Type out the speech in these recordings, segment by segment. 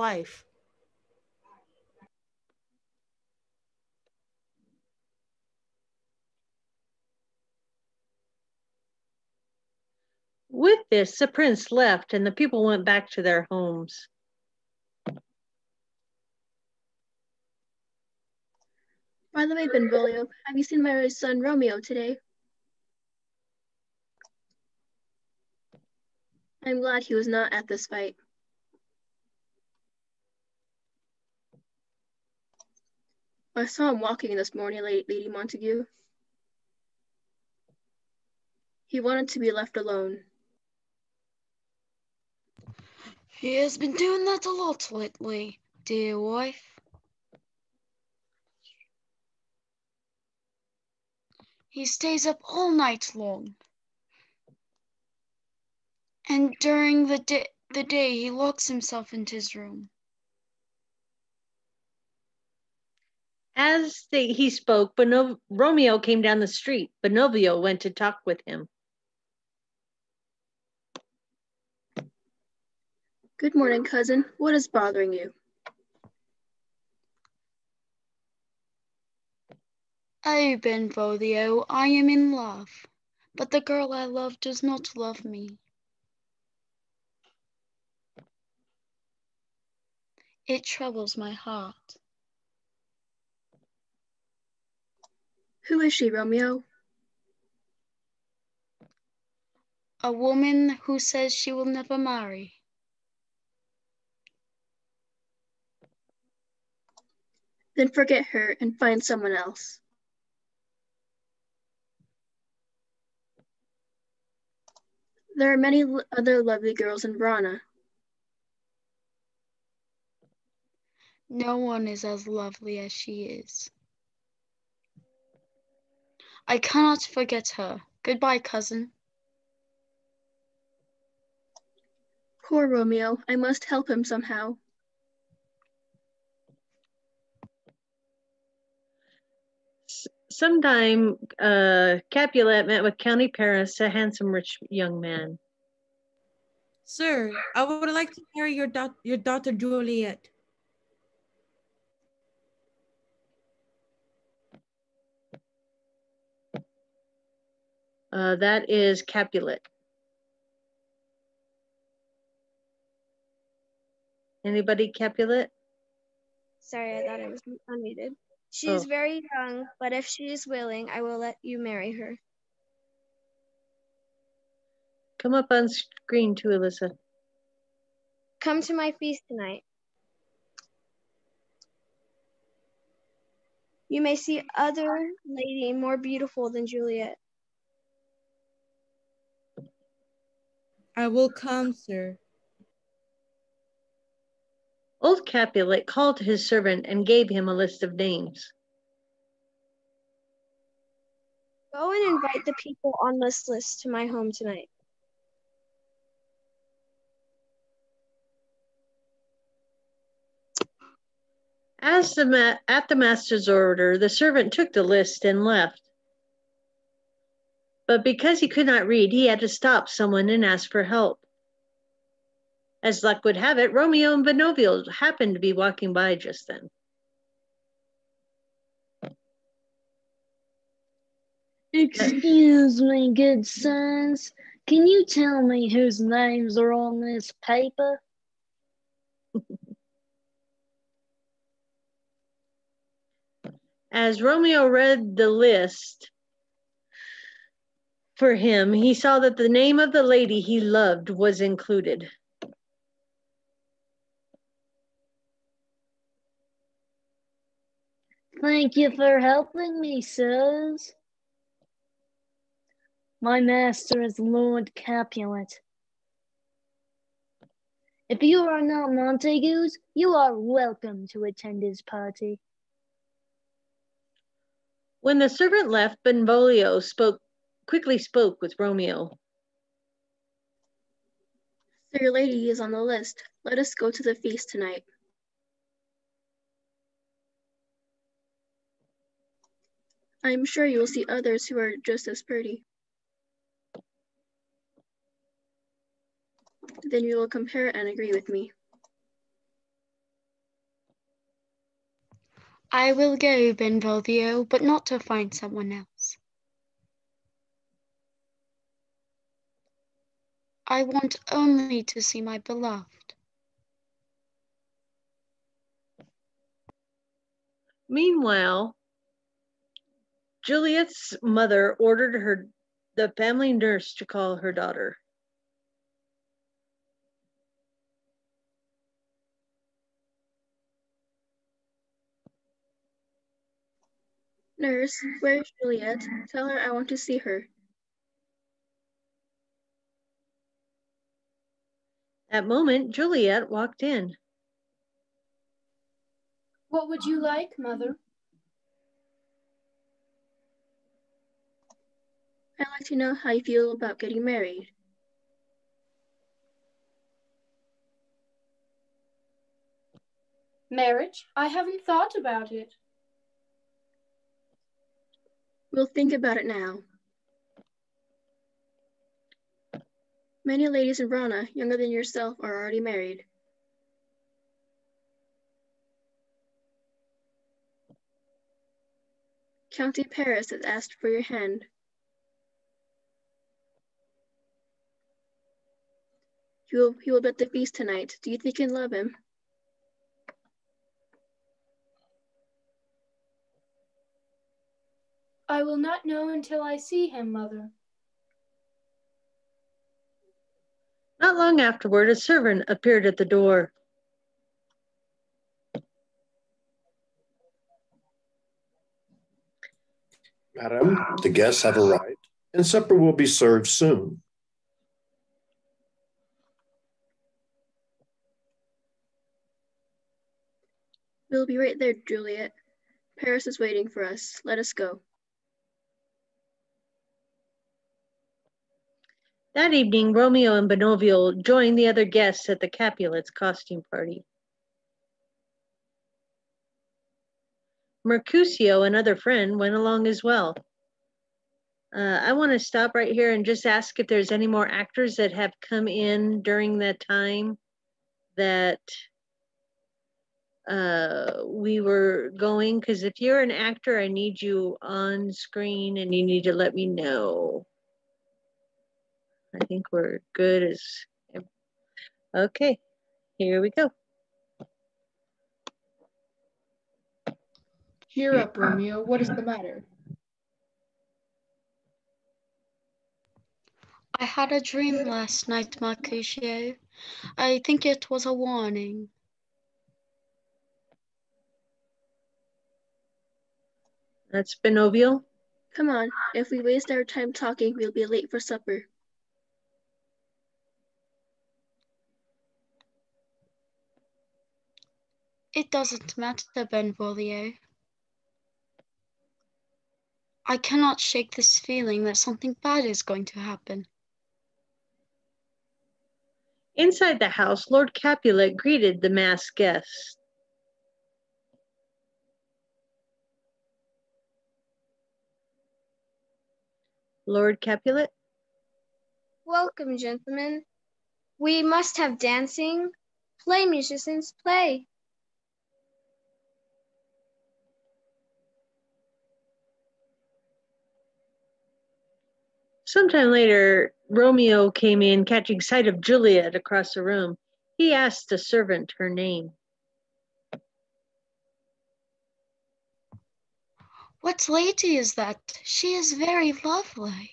life. With this, the prince left and the people went back to their homes. By the way, Benvolio, have you seen my son Romeo today? I'm glad he was not at this fight. I saw him walking this morning, Lady Montague. He wanted to be left alone. He has been doing that a lot lately, dear wife. He stays up all night long. And during the day he locks himself into his room. As he spoke, Romeo came down the street. Benovio went to talk with him. Good morning, cousin. What is bothering you? Oh, Benvolio, I am in love, but the girl I love does not love me. It troubles my heart. Who is she, Romeo? A woman who says she will never marry. Then forget her and find someone else. There are many other lovely girls in Verona. No one is as lovely as she is. I cannot forget her. Goodbye, cousin. Poor Romeo, I must help him somehow. Sometime Capulet met with County Paris, a handsome rich young man. Sir, I would like to marry your daughter Juliet. That is Capulet. Anybody Capulet? Sorry, I thought I was unmuted. She's very young, but if she is willing, I will let you marry her. Come up on screen too, Alyssa. Come to my feast tonight. You may see other lady more beautiful than Juliet. I will come, sir. Old Capulet called to his servant and gave him a list of names. Go and invite the people on this list to my home tonight. At the master's order, the servant took the list and left. But because he could not read, he had to stop someone and ask for help. As luck would have it, Romeo and Benovio happened to be walking by just then. Excuse me, good sons. Can you tell me whose names are on this paper? As Romeo read the list for him, he saw that the name of the lady he loved was included. Thank you for helping me, sirs. My master is Lord Capulet. If you are not Montagues, you are welcome to attend his party. When the servant left, Benvolio quickly spoke with Romeo. So your lady is on the list. Let us go to the feast tonight. I am sure you will see others who are just as pretty. Then you will compare and agree with me. I will go, Benvolio, but not to find someone else. I want only to see my beloved. Meanwhile, Juliet's mother ordered the family nurse to call her daughter. Nurse, where is Juliet? Tell her I want to see her. At that moment, Juliet walked in. What would you like, Mother? I'd like to know how you feel about getting married. Marriage? I haven't thought about it. We'll think about it now. Many ladies in Rana, younger than yourself, are already married. County Paris has asked for your hand. He will be at the feast tonight. Do you think you can love him? I will not know until I see him, Mother. Not long afterward, a servant appeared at the door. Madam, the guests have arrived, and supper will be served soon. We'll be right there, Juliet. Paris is waiting for us. Let us go. That evening, Romeo and Benovio joined the other guests at the Capulets' costume party. Mercutio, another friend, went along as well. I want to stop right here and just ask if there's any more actors that have come in during that time that we were going, because if you're an actor, I need you on screen and you need to let me know. I think we're good as, okay, here we go. Cheer up, Romeo. What is the matter? I had a dream last night, Mercutio. I think it was a warning. That's Benovio. Come on, if we waste our time talking, we'll be late for supper. It doesn't matter, Benvolio. I cannot shake this feeling that something bad is going to happen. Inside the house, Lord Capulet greeted the masked guests. Lord Capulet? Welcome, gentlemen. We must have dancing. Play, musicians, play. Sometime later, Romeo came in, catching sight of Juliet across the room. He asked the servant her name. What lady is that? She is very lovely.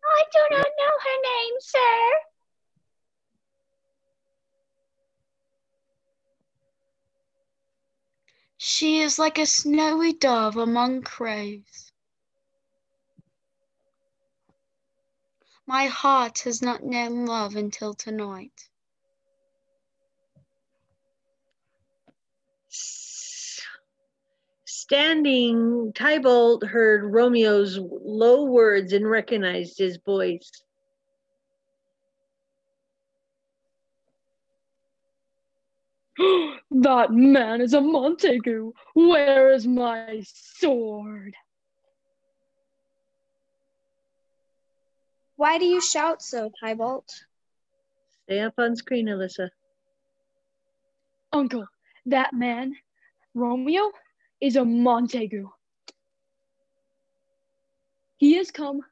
I do not know her name, sir. She is like a snowy dove among crows. My heart has not known love until tonight. Standing, Tybalt heard Romeo's low words and recognized his voice. That man is a Montague. Where is my sword? Why do you shout so, Tybalt? Stay up on screen, Alyssa. Uncle, that man, Romeo, is a Montague. He has come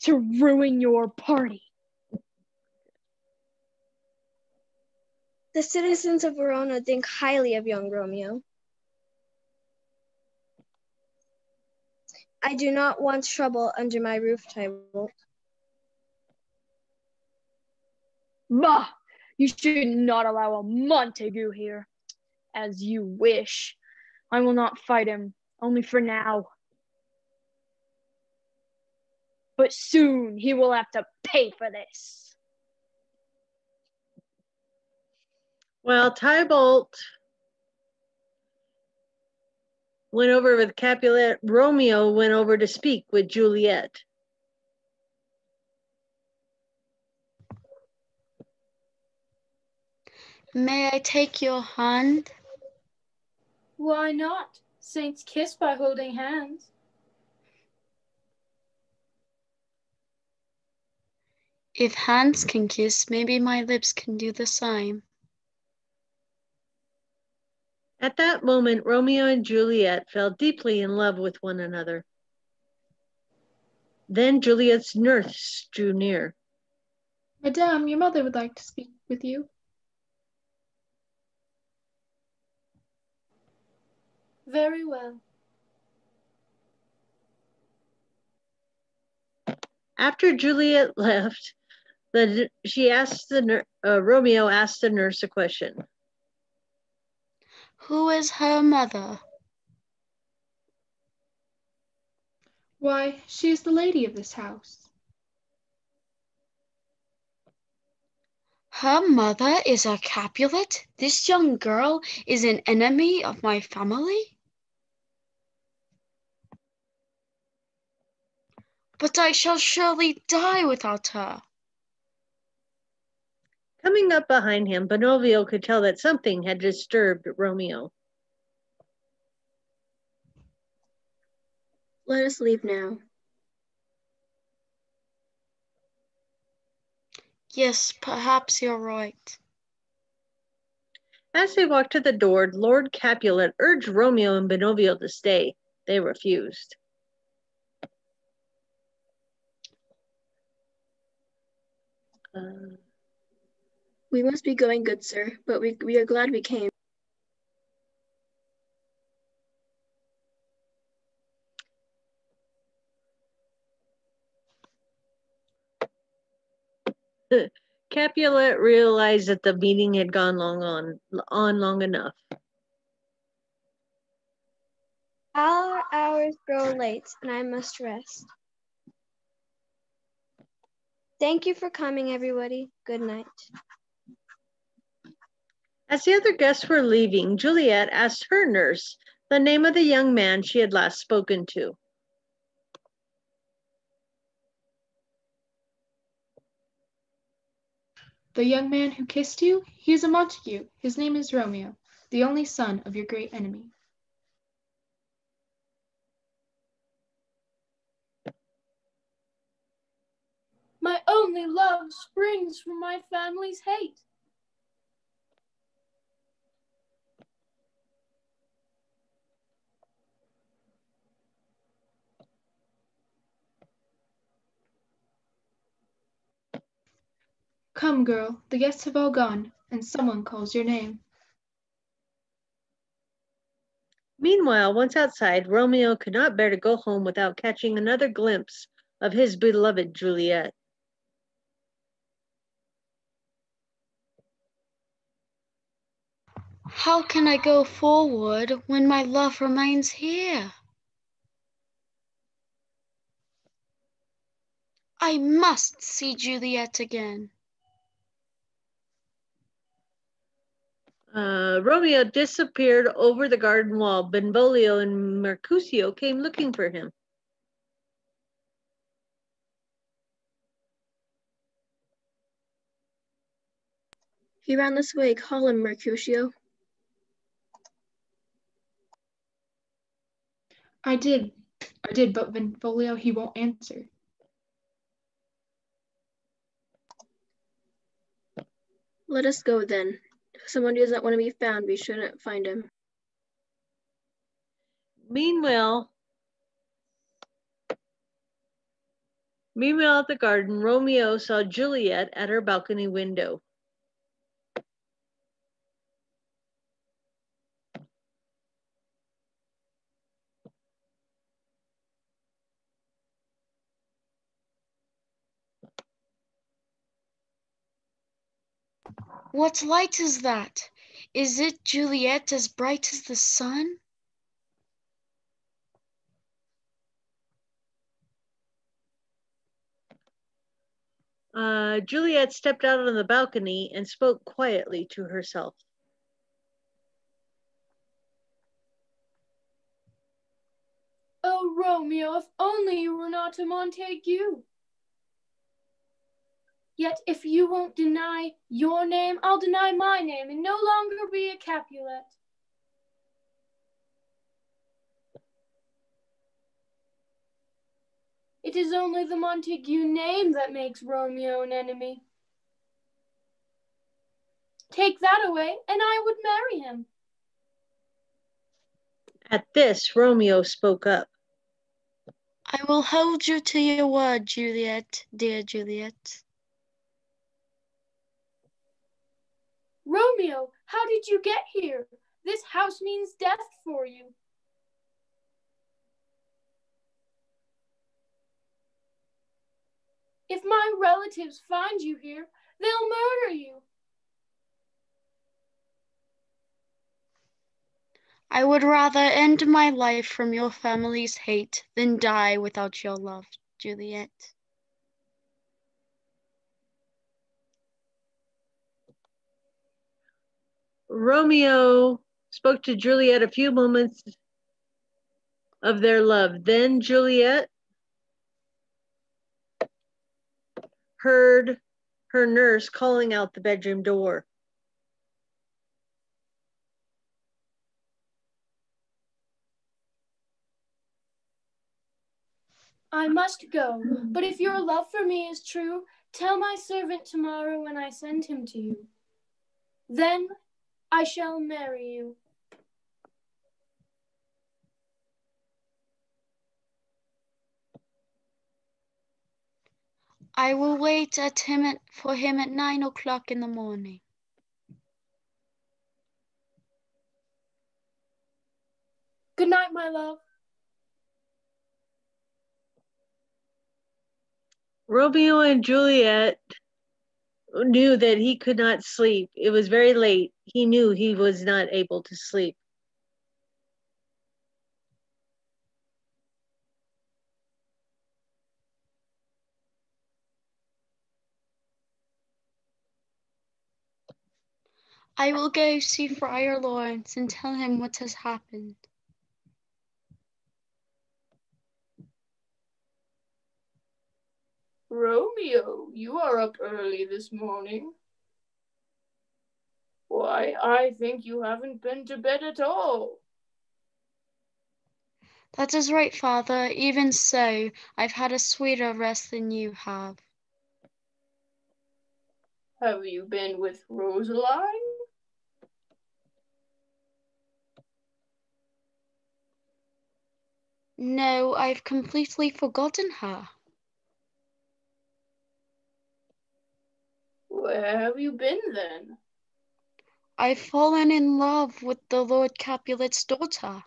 to ruin your party. The citizens of Verona think highly of young Romeo. I do not want trouble under my roof, Tybalt. Bah! You should not allow a Montague here. As you wish. I will not fight him, only for now. But soon he will have to pay for this. Well, Tybalt went over with Capulet. Romeo went over to speak with Juliet. May I take your hand? Why not? Saints kiss by holding hands. If hands can kiss, maybe my lips can do the same. At that moment, Romeo and Juliet fell deeply in love with one another. Then Juliet's nurse drew near. Madame, your mother would like to speak with you. Very well. After Juliet left, Romeo asked the nurse a question. Who is her mother? Why, she is the lady of this house. Her mother is a Capulet? This young girl is an enemy of my family? But I shall surely die without her. Coming up behind him, Benvolio could tell that something had disturbed Romeo. Let us leave now. Yes, perhaps you're right. As they walked to the door, Lord Capulet urged Romeo and Benvolio to stay. They refused. We must be going, good sir, but we are glad we came. Capulet realized that the meeting had gone long enough. Our hours grow late, and I must rest. Thank you for coming, everybody. Good night. As the other guests were leaving, Juliet asked her nurse the name of the young man she had last spoken to. The young man who kissed you, he is a Montague. His name is Romeo, the only son of your great enemy. My only love springs from my family's hate. Come, girl, the guests have all gone, and someone calls your name. Meanwhile, once outside, Romeo could not bear to go home without catching another glimpse of his beloved Juliet. How can I go forward when my love remains here? I must see Juliet again. Romeo disappeared over the garden wall. Benvolio and Mercutio came looking for him. He ran this way. Call him, Mercutio. I did, but Benvolio, he won't answer. Let us go then. If someone does not want to be found, we shouldn't find him. Meanwhile, at the garden, Romeo saw Juliet at her balcony window. What light is that? Is it Juliet as bright as the sun? Juliet stepped out on the balcony and spoke quietly to herself. Oh, Romeo, if only you were not a Montague. Yet if you won't deny your name, I'll deny my name and no longer be a Capulet. It is only the Montague name that makes Romeo an enemy. Take that away, and I would marry him. At this, Romeo spoke up. I will hold you to your word, Juliet, dear Juliet. Romeo, how did you get here? This house means death for you. If my relatives find you here, they'll murder you. I would rather end my life from your family's hate than die without your love, Juliet. Romeo spoke to Juliet a few moments of their love. Then Juliet heard her nurse calling out the bedroom door. I must go, but if your love for me is true, tell my servant tomorrow when I send him to you. Then I shall marry you. I will wait for him at 9 o'clock in the morning. Good night, my love. Romeo and Juliet knew that he could not sleep. It was very late. He knew he was not able to sleep. I will go see Friar Lawrence and tell him what has happened. Romeo, you are up early this morning. Why, I think you haven't been to bed at all. That is right, Father. Even so, I've had a sweeter rest than you have. Have you been with Rosaline? No, I've completely forgotten her. Where have you been then? I've fallen in love with the Lord Capulet's daughter.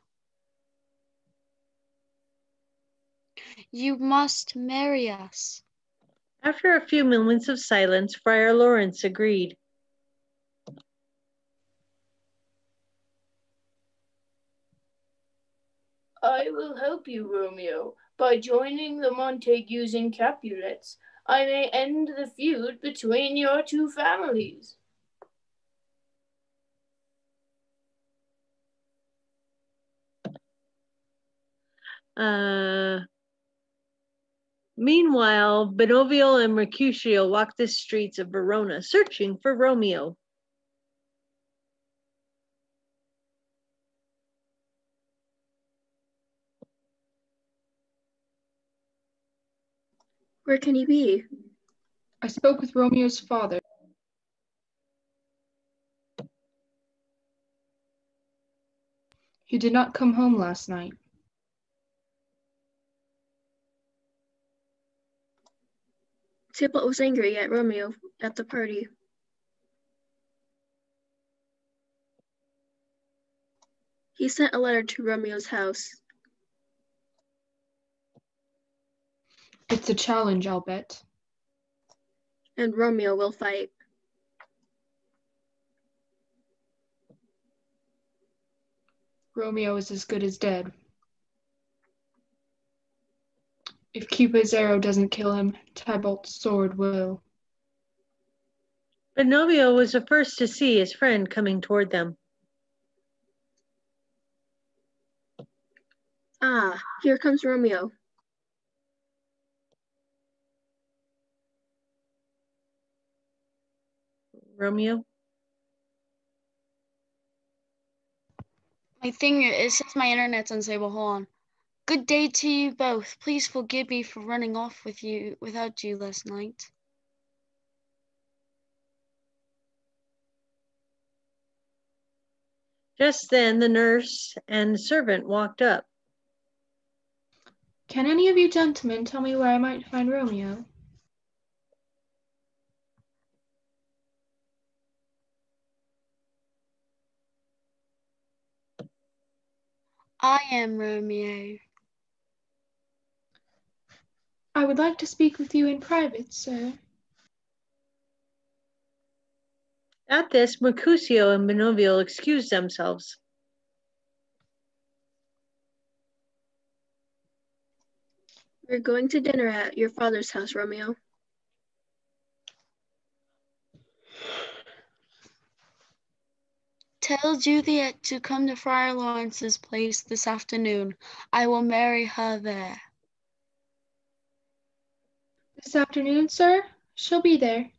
You must marry us. After a few moments of silence, Friar Lawrence agreed. I will help you, Romeo. By joining the Montagues and Capulets, I may end the feud between your two families. Meanwhile, Benovio and Mercutio walked the streets of Verona, searching for Romeo. Where can he be? I spoke with Romeo's father. He did not come home last night. Tybalt was angry at Romeo at the party. He sent a letter to Romeo's house. It's a challenge, I'll bet. And Romeo will fight. Romeo is as good as dead. If Cupid's arrow doesn't kill him, Tybalt's sword will. Benvolio was the first to see his friend coming toward them. Ah, here comes Romeo. Romeo? It says my internet's unstable. Hold on. Good day to you both. Please forgive me for running off without you last night. Just then the nurse and servant walked up. Can any of you gentlemen tell me where I might find Romeo? I am Romeo. I would like to speak with you in private, sir. At this, Mercutio and Benvolio excused themselves. We're going to dinner at your father's house, Romeo. Tell Juliet to come to Friar Lawrence's place this afternoon. I will marry her there. This afternoon, sir? She'll be there.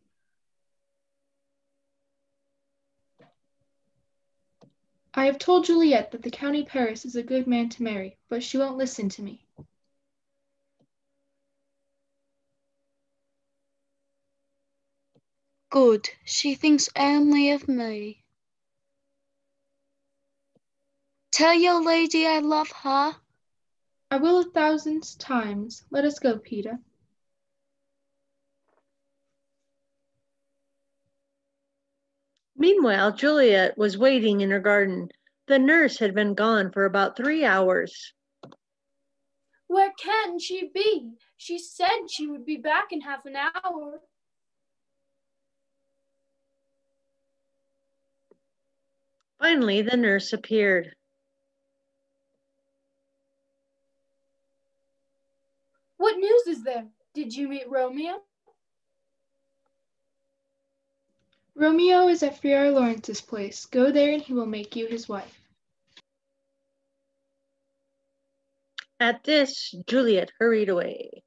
I have told Juliet that the County Paris is a good man to marry, but she won't listen to me. Good. She thinks only of me. Tell your lady I love her. I will 1,000 times. Let us go, Peter. Meanwhile, Juliet was waiting in her garden. The nurse had been gone for about 3 hours. Where can she be? She said she would be back in half an hour. Finally, the nurse appeared. What news is there? Did you meet Romeo? Romeo is at Friar Lawrence's place. Go there and he will make you his wife. At this, Juliet hurried away.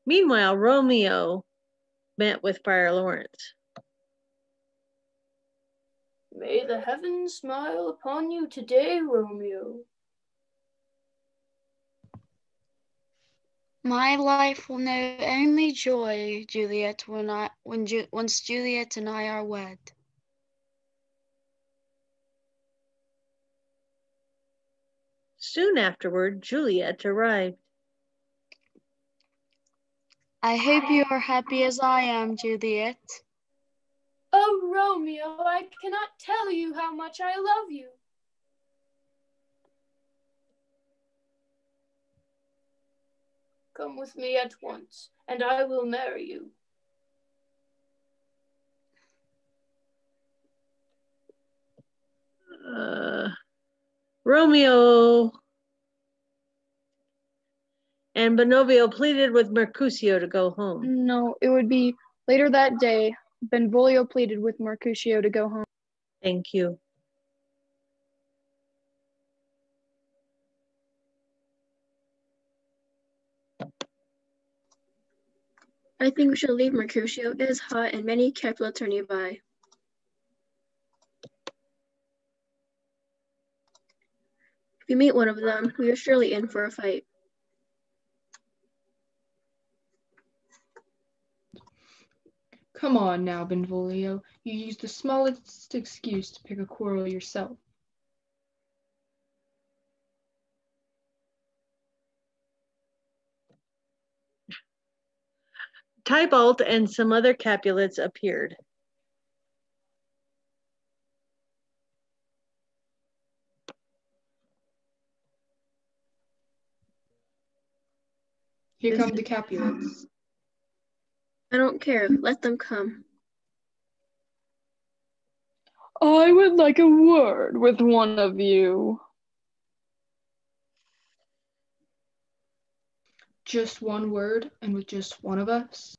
Meanwhile, Romeo met with Friar Lawrence. May the heavens smile upon you today, Romeo. My life will know only joy, Juliet, once Juliet and I are wed. Soon afterward, Juliet arrived. I hope you are happy as I am, Juliet. Oh, Romeo, I cannot tell you how much I love you. Come with me at once, and I will marry you. Romeo and Benvolio pleaded with Mercutio to go home. No, it would be later that day. Benvolio pleaded with Mercutio to go home. Thank you. I think we should leave, Mercutio. It is hot and many Capulets are nearby. If we meet one of them, we are surely in for a fight. Come on now, Benvolio. You used the smallest excuse to pick a quarrel yourself. Tybalt and some other Capulets appeared. Here come the Capulets. I don't care. Let them come. I would like a word with one of you. Just one word and with just one of us?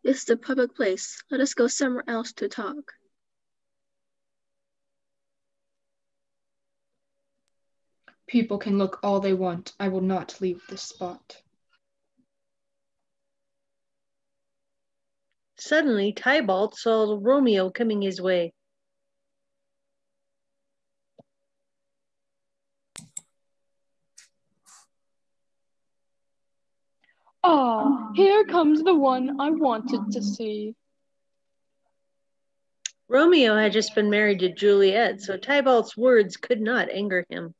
This is a public place. Let us go somewhere else to talk. People can look all they want. I will not leave this spot. Suddenly, Tybalt saw Romeo coming his way. Ah, here comes the one I wanted to see. Romeo had just been married to Juliet, so Tybalt's words could not anger him.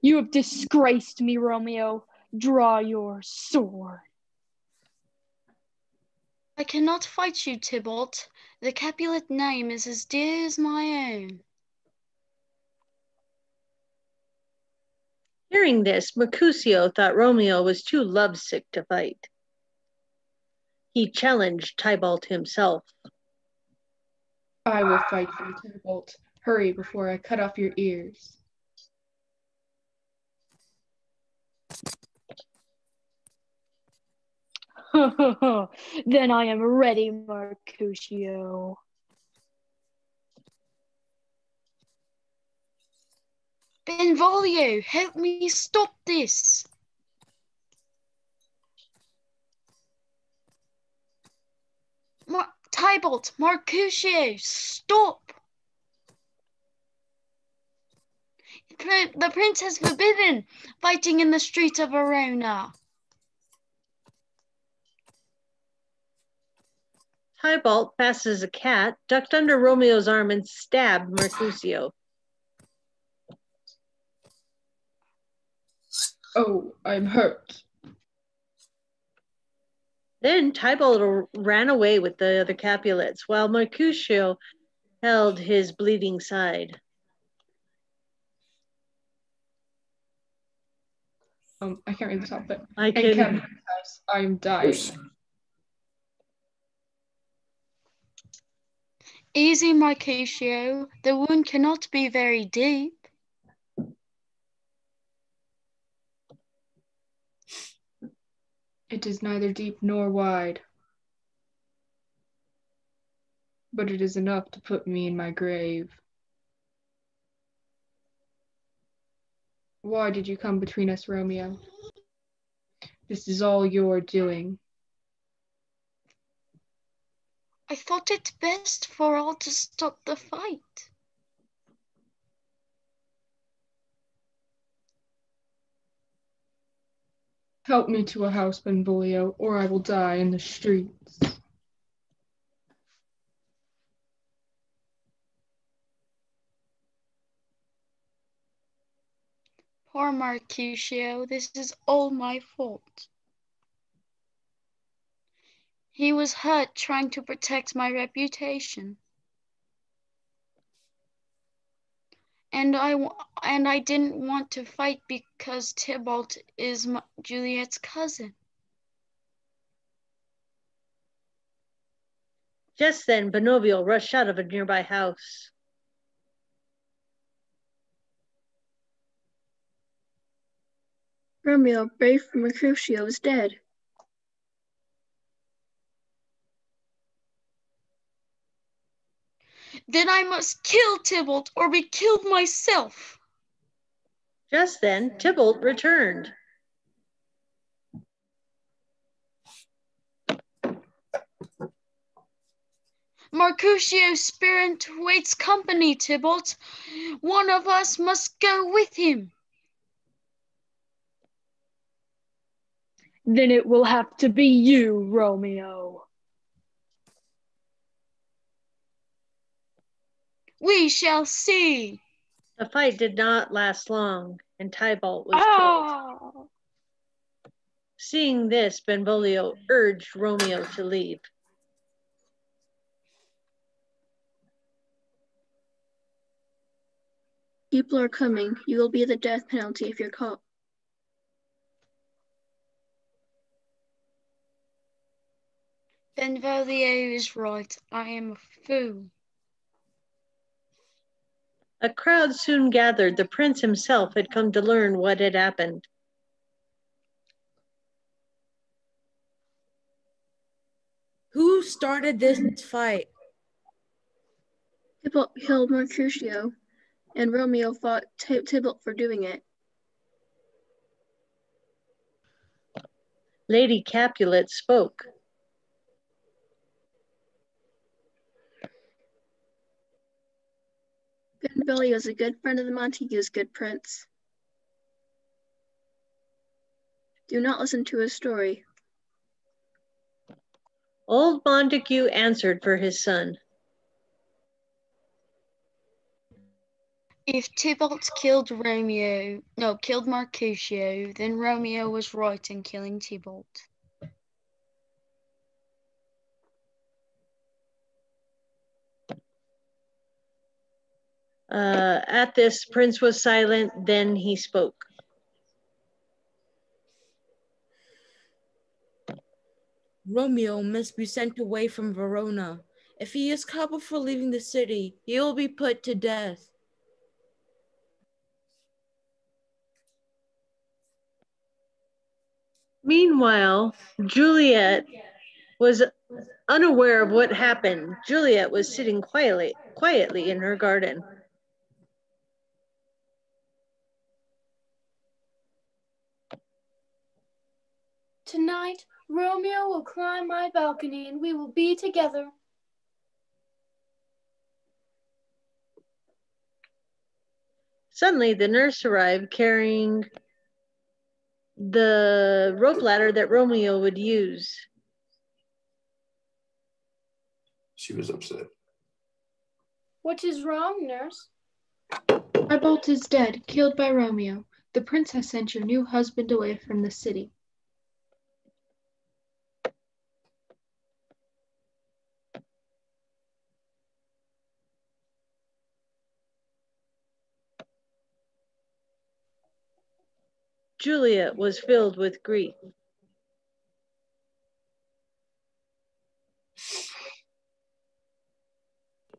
You have disgraced me, Romeo. Draw your sword. I cannot fight you, Tybalt. The Capulet name is as dear as my own. Hearing this, Mercutio thought Romeo was too lovesick to fight. He challenged Tybalt himself. I will fight you, Tybalt. Hurry before I cut off your ears. Then I am ready, Mercutio. Benvolio, help me stop this. Tybalt, Mercutio, stop. The prince has forbidden fighting in the street of Verona. Tybalt, fast as a cat, ducked under Romeo's arm and stabbed Mercutio. Oh, I'm hurt. Then Tybalt ran away with the other Capulets, while Mercutio held his bleeding side. I can't read the top bit. I In can. Captain's house, I'm dying. Easy, Mercutio. The wound cannot be very deep. It is neither deep nor wide, but it is enough to put me in my grave. Why did you come between us, Romeo? This is all your doing. I thought it best for all to stop the fight. Help me to a house, Benvolio, or I will die in the streets. Poor Mercutio, this is all my fault. He was hurt trying to protect my reputation. And I didn't want to fight because Tybalt is Juliet's cousin. Just then, Benvolio rushed out of a nearby house. Romeo, brave Mercutio, is dead. Then I must kill Tybalt or be killed myself. Just then, Tybalt returned. Mercutio's spirit waits company, Tybalt. One of us must go with him. Then it will have to be you, Romeo. We shall see. The fight did not last long, and Tybalt was killed. Seeing this, Benvolio urged Romeo to leave. People are coming. You will be the death penalty if you're caught. Benvolio is right. I am a fool. A crowd soon gathered. The prince himself had come to learn what had happened. Who started this fight? Tybalt killed Mercutio, and Romeo fought Tybalt for doing it. Lady Capulet spoke. Benvolio is a good friend of the Montagues, good prince. Do not listen to his story. Old Montague answered for his son. If Tybalt killed Mercutio, then Romeo was right in killing Tybalt. At this, Prince was silent, then he spoke. Romeo must be sent away from Verona. If he is caught before leaving the city, he will be put to death. Meanwhile, Juliet was unaware of what happened. Juliet was sitting quietly in her garden. Tonight, Romeo will climb my balcony and we will be together. Suddenly, the nurse arrived carrying the rope ladder that Romeo would use. She was upset. What is wrong, nurse? Tybalt is dead, killed by Romeo. The prince has sent your new husband away from the city. Juliet was filled with grief.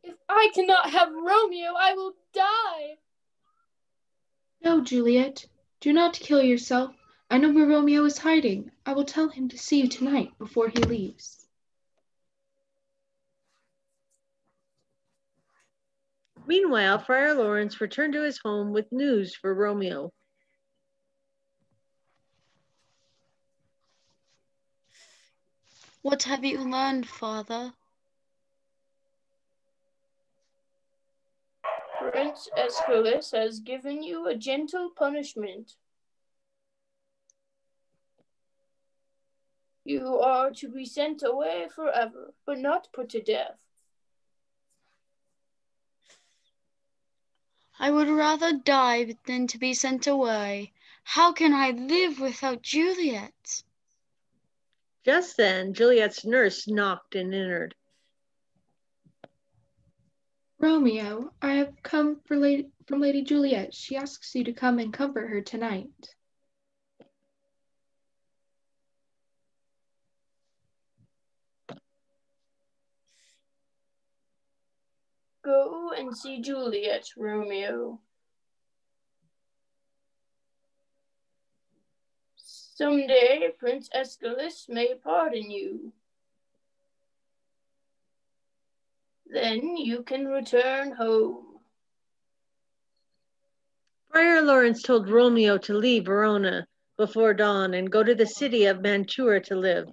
If I cannot have Romeo, I will die. No, Juliet, do not kill yourself. I know where Romeo is hiding. I will tell him to see you tonight before he leaves. Meanwhile, Friar Lawrence returned to his home with news for Romeo. What have you learned, father? Prince Aeschylus has given you a gentle punishment. You are to be sent away forever, but not put to death. I would rather die than to be sent away. How can I live without Juliet? Just then, Juliet's nurse knocked and entered. Romeo, I have come from Lady Juliet. She asks you to come and comfort her tonight. Go and see Juliet, Romeo. Someday Prince Aeschylus may pardon you. Then you can return home. Friar Lawrence told Romeo to leave Verona before dawn and go to the city of Mantua to live.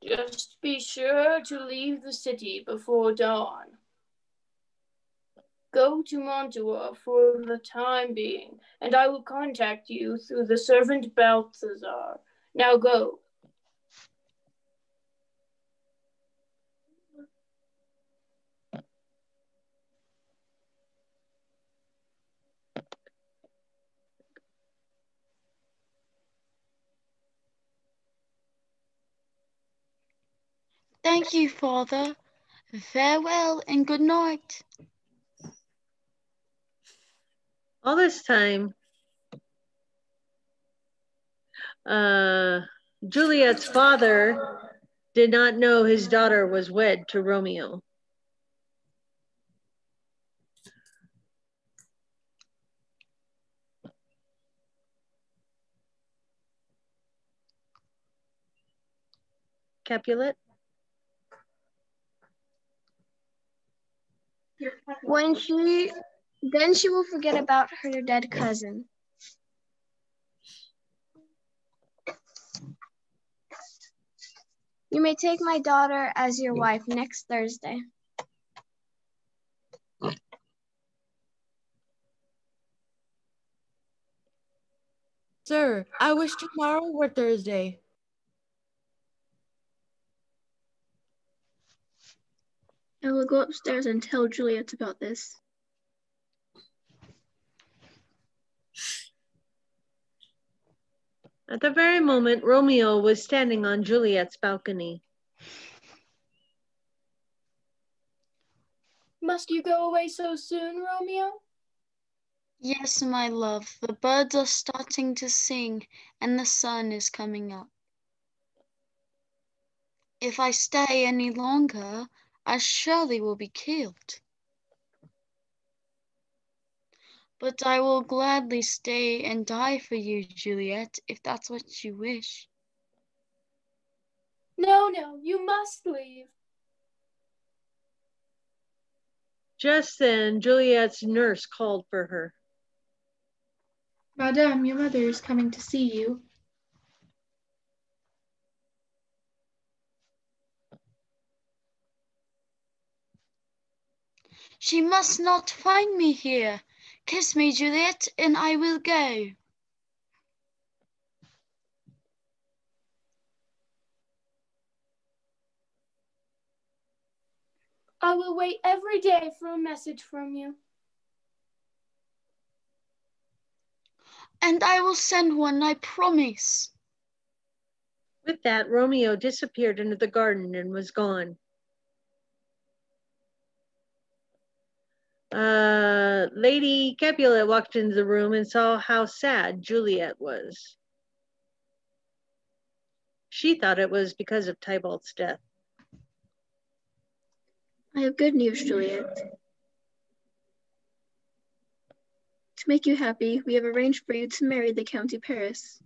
Just be sure to leave the city before dawn. Go to Mantua for the time being, and I will contact you through the servant Balthazar. Now go. Thank you, Father. Farewell and good night. All this time, Juliet's father did not know his daughter was wed to Romeo. Capulet? Then she will forget about her dead cousin. You may take my daughter as your wife next Thursday. Sir, I wish tomorrow were Thursday. I will go upstairs and tell Juliet about this. At the very moment, Romeo was standing on Juliet's balcony. Must you go away so soon, Romeo? Yes, my love, the birds are starting to sing and the sun is coming up. If I stay any longer, I surely will be killed. But I will gladly stay and die for you, Juliet, if that's what you wish. No, you must leave. Just then, Juliet's nurse called for her. Madame, your mother is coming to see you. She must not find me here. Kiss me, Juliet, and I will go. I will wait every day for a message from you. And I will send one, I promise. With that, Romeo disappeared into the garden and was gone. Lady Capulet walked into the room and saw how sad Juliet was. She thought it was because of Tybalt's death. I have good news, Juliet. To make you happy, we have arranged for you to marry the County Paris.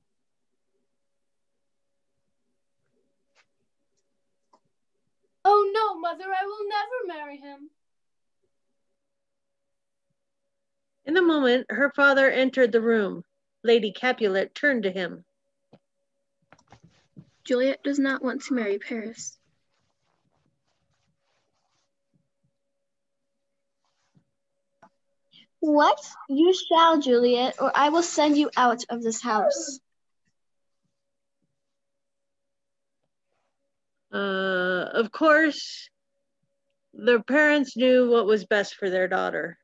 Oh no, Mother, I will never marry him. In the moment, her father entered the room. Lady Capulet turned to him. Juliet does not want to marry Paris. What? You shall, Juliet, or I will send you out of this house. Of course, their parents knew what was best for their daughter.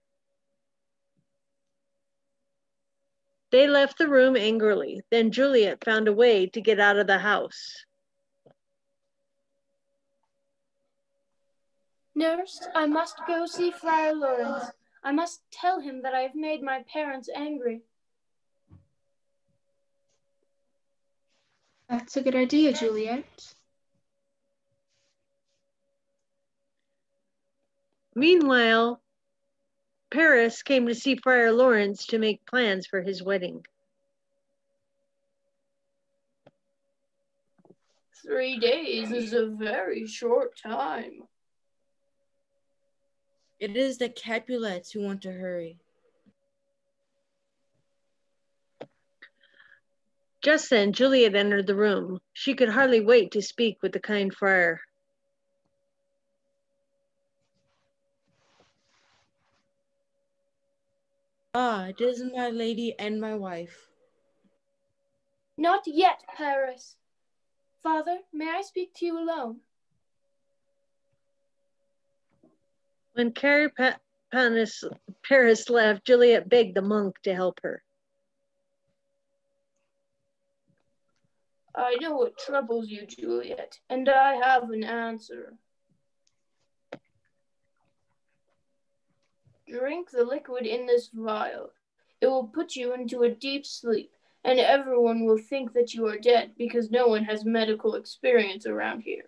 They left the room angrily. Then Juliet found a way to get out of the house. Nurse, I must go see Friar Lawrence. I must tell him that I have made my parents angry. That's a good idea, Juliet. Meanwhile, Paris came to see Friar Lawrence to make plans for his wedding. 3 days is a very short time. It is the Capulets who want to hurry. Just then, Juliet entered the room. She could hardly wait to speak with the kind friar. Ah, it is my lady and my wife. Not yet, Paris. Father, may I speak to you alone? When Paris left, Juliet begged the monk to help her. I know what troubles you, Juliet, and I have an answer. Drink the liquid in this vial. It will put you into a deep sleep, and everyone will think that you are dead because no one has medical experience around here.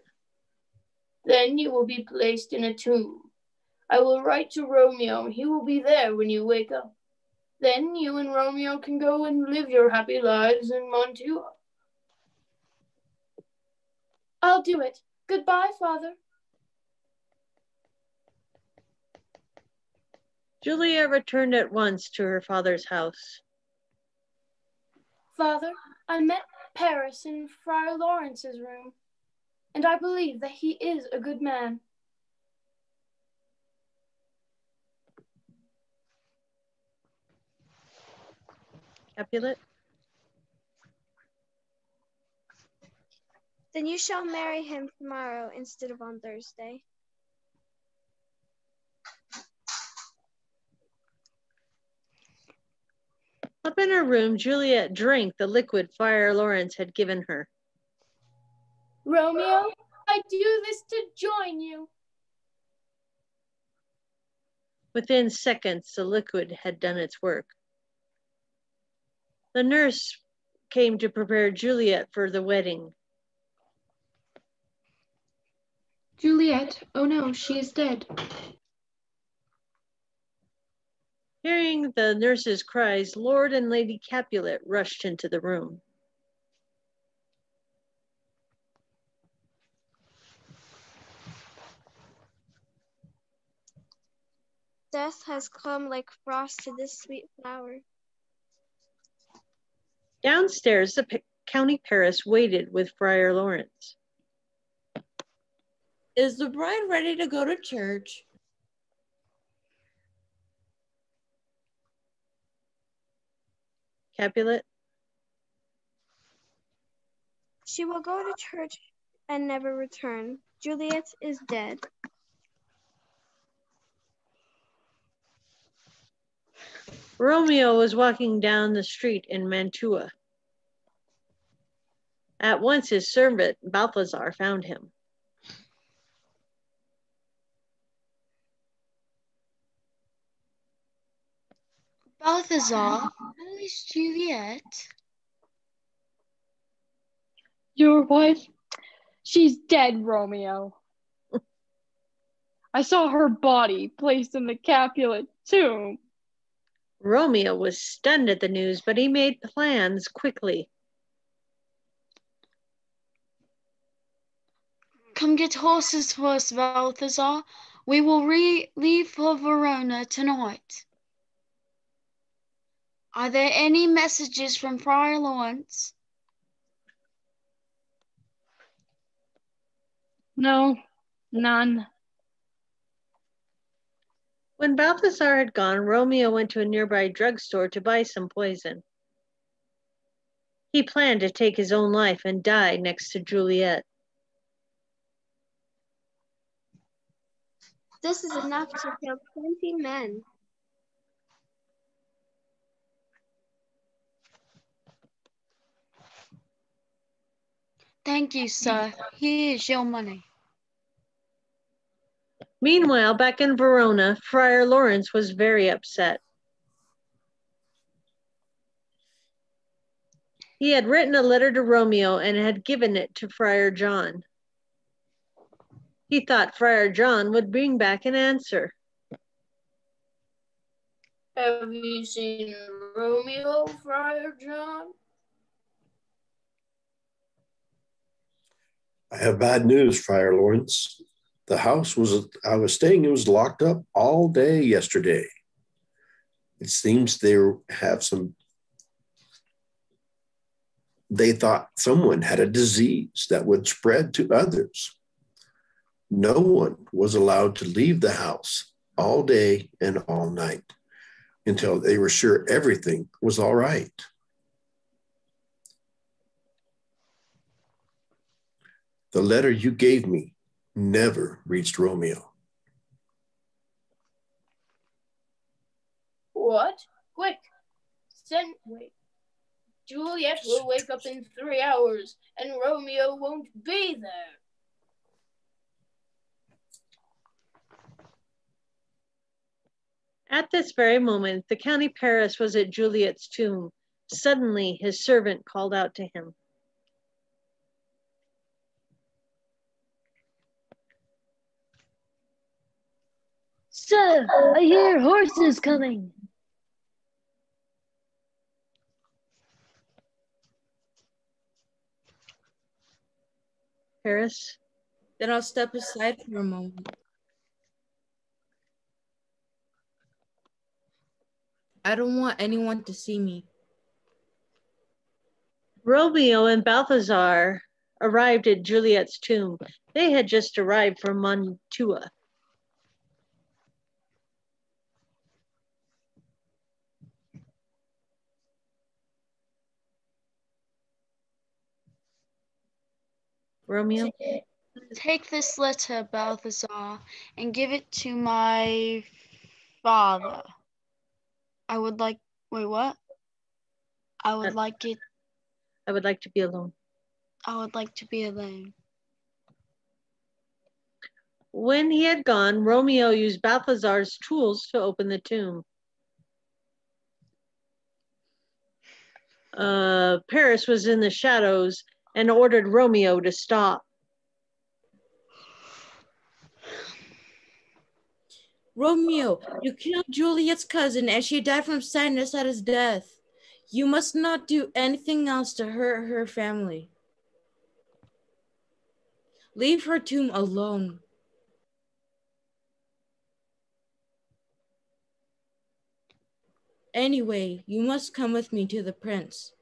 Then you will be placed in a tomb. I will write to Romeo, and he will be there when you wake up. Then you and Romeo can go and live your happy lives in Mantua. I'll do it. Goodbye, Father. Juliet returned at once to her father's house. Father, I met Paris in Friar Lawrence's room, and I believe that he is a good man. Capulet? Then you shall marry him tomorrow instead of on Thursday. Up in her room, Juliet drank the liquid Friar Lawrence had given her. Romeo, I do this to join you. Within seconds, the liquid had done its work. The nurse came to prepare Juliet for the wedding. Juliet, oh no, she is dead. Hearing the nurse's cries, Lord and Lady Capulet rushed into the room. Death has come like frost to this sweet flower. Downstairs, the County Paris waited with Friar Lawrence. Is the bride ready to go to church? Capulet? She will go to church and never return. Juliet is dead. Romeo was walking down the street in Mantua. At once his servant Balthazar found him. Balthazar, how is Juliet? Your wife? She's dead, Romeo. I saw her body placed in the Capulet tomb. Romeo was stunned at the news, but he made plans quickly. Come get horses for us, Balthazar. We will leave for Verona tonight. Are there any messages from Friar Lawrence? No, none. When Balthazar had gone, Romeo went to a nearby drugstore to buy some poison. He planned to take his own life and die next to Juliet. This is enough to kill 20 men. Thank you, sir. Here is your money. Meanwhile, back in Verona, Friar Lawrence was very upset. He had written a letter to Romeo and had given it to Friar John. He thought Friar John would bring back an answer. Have you seen Romeo, Friar John? I have bad news, Friar Lawrence. The house I was staying in was locked up all day yesterday. It seems they thought someone had a disease that would spread to others. No one was allowed to leave the house all day and all night until they were sure everything was all right. The letter you gave me never reached Romeo. What? Quick! Wait. Juliet will wake up in 3 hours, and Romeo won't be there. At this very moment, the County Paris was at Juliet's tomb. Suddenly, his servant called out to him. Sir, I hear horses coming. Paris? Then I'll step aside for a moment. I don't want anyone to see me. Romeo and Balthazar arrived at Juliet's tomb. They had just arrived from Mantua. Romeo? Take this letter, Balthazar, and give it to my father. I would like, wait, what? I would like it, I would like to be alone. I would like to be alone. When he had gone, Romeo used Balthazar's tools to open the tomb. Paris was in the shadows and ordered Romeo to stop. Romeo, you killed Juliet's cousin and she died from sadness at his death. You must not do anything else to hurt her family. Leave her tomb alone. Anyway, you must come with me to the prince.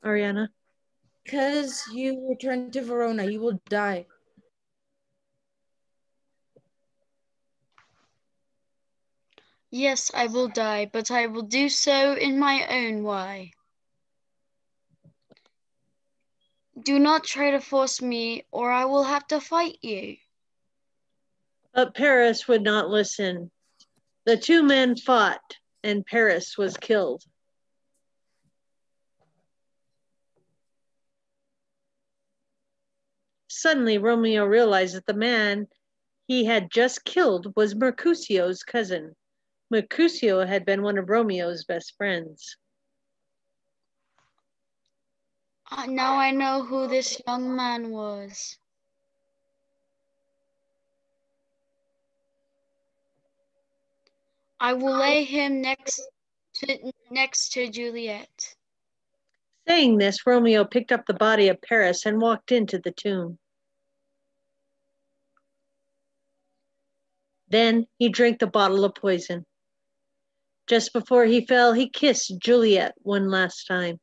Ariana? Because you return to Verona, you will die. Yes, I will die, but I will do so in my own way. Do not try to force me, or I will have to fight you. But Paris would not listen. The two men fought, and Paris was killed. Suddenly, Romeo realized that the man he had just killed was Mercutio's cousin. Mercutio had been one of Romeo's best friends. Now I know who this young man was. I will lay him next to Juliet. Saying this, Romeo picked up the body of Paris and walked into the tomb. Then he drank the bottle of poison. Just before he fell, he kissed Juliet one last time.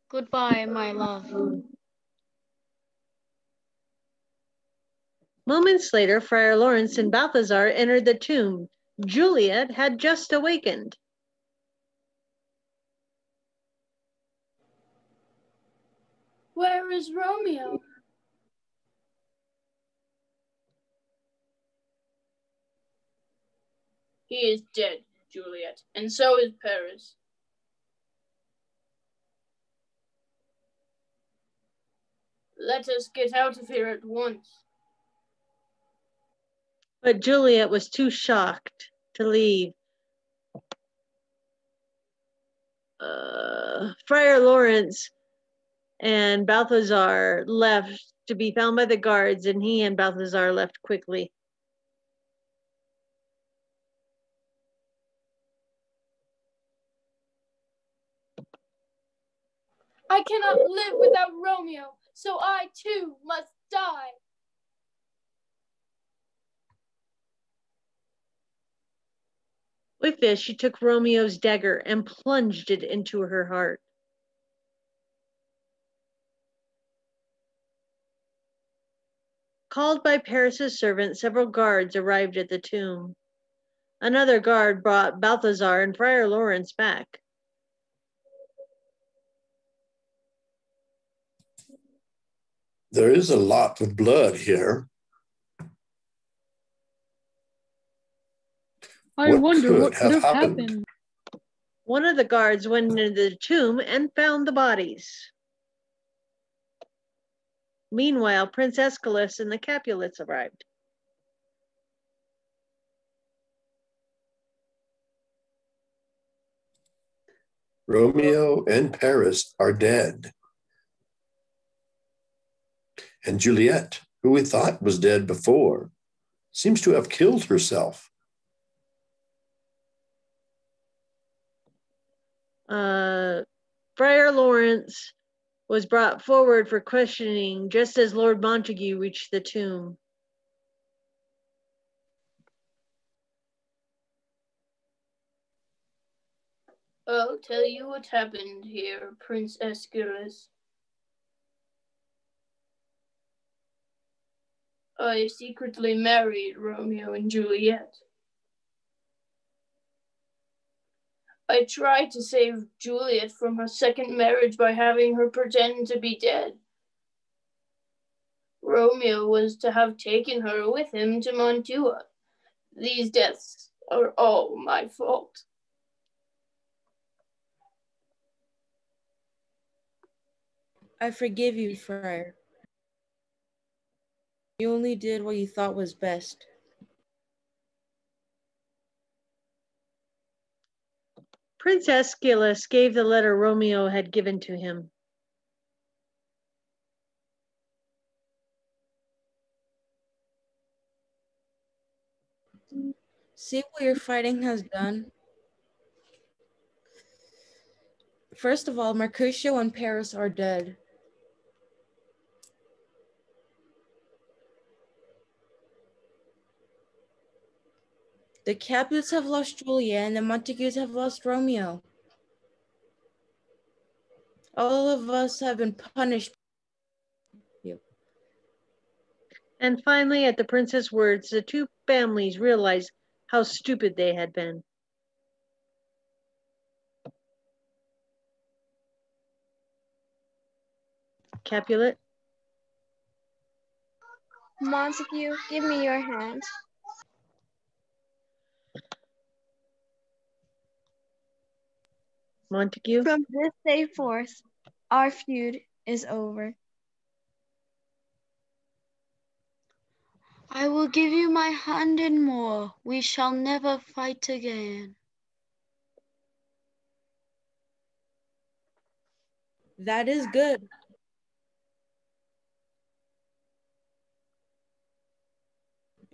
Goodbye, my love. Moments later, Friar Lawrence and Balthazar entered the tomb. Juliet had just awakened. Where is Romeo? He is dead, Juliet, and so is Paris. Let us get out of here at once. But Juliet was too shocked to leave. Friar Lawrence and Balthazar left to be found by the guards, and he and Balthazar left quickly. I cannot live without Romeo, so I too must die. With this, she took Romeo's dagger and plunged it into her heart. Called by Paris's servant, several guards arrived at the tomb. Another guard brought Balthazar and Friar Lawrence back. There is a lot of blood here. I wonder could what could have happened. One of the guards went into the tomb and found the bodies. Meanwhile, Prince Aeschylus and the Capulets arrived. Romeo and Paris are dead. And Juliet, who we thought was dead before, seems to have killed herself. Friar Lawrence was brought forward for questioning just as Lord Montague reached the tomb. I'll tell you what happened here, Prince Aeschylus. I secretly married Romeo and Juliet. I tried to save Juliet from her second marriage by having her pretend to be dead. Romeo was to have taken her with him to Mantua. These deaths are all my fault. I forgive you, Friar. You only did what you thought was best. Prince Aeschylus gave the letter Romeo had given to him. See what your fighting has done? First of all, Mercutio and Paris are dead. The Capulets have lost Julia and the Montagues have lost Romeo. All of us have been punished. And finally, at the prince's words, the two families realized how stupid they had been. Capulet? Montague, give me your hand. Montague? From this day forth, our feud is over. I will give you my hand and more. We shall never fight again. That is good.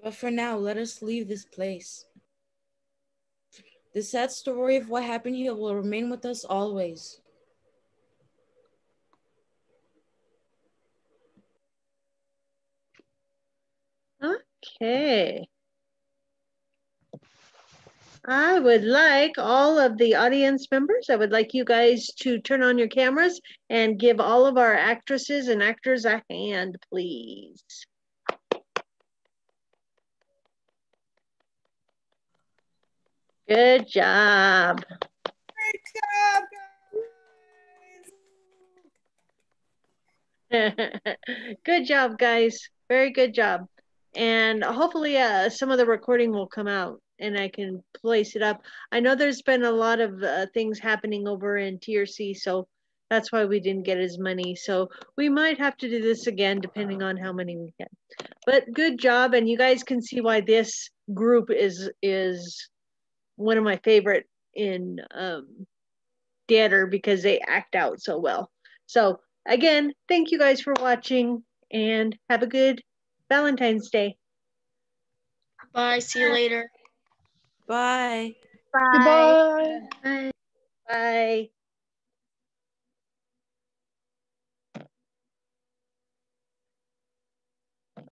But for now, let us leave this place. The sad story of what happened here will remain with us always. Okay. I would like all of the audience members, I would like you guys to turn on your cameras and give all of our actresses and actors a hand, please. Good job. Great job, Good job, guys. Very good job. And hopefully some of the recording will come out and I can place it up. I know there's been a lot of things happening over in TRC, so that's why we didn't get as many. So we might have to do this again, depending on how many we get. But good job, and you guys can see why this group is one of my favorite in theater, because they act out so well. So again, thank you guys for watching and have a good Valentine's Day. Bye. See you later. Bye. Bye. Goodbye. Bye. Bye.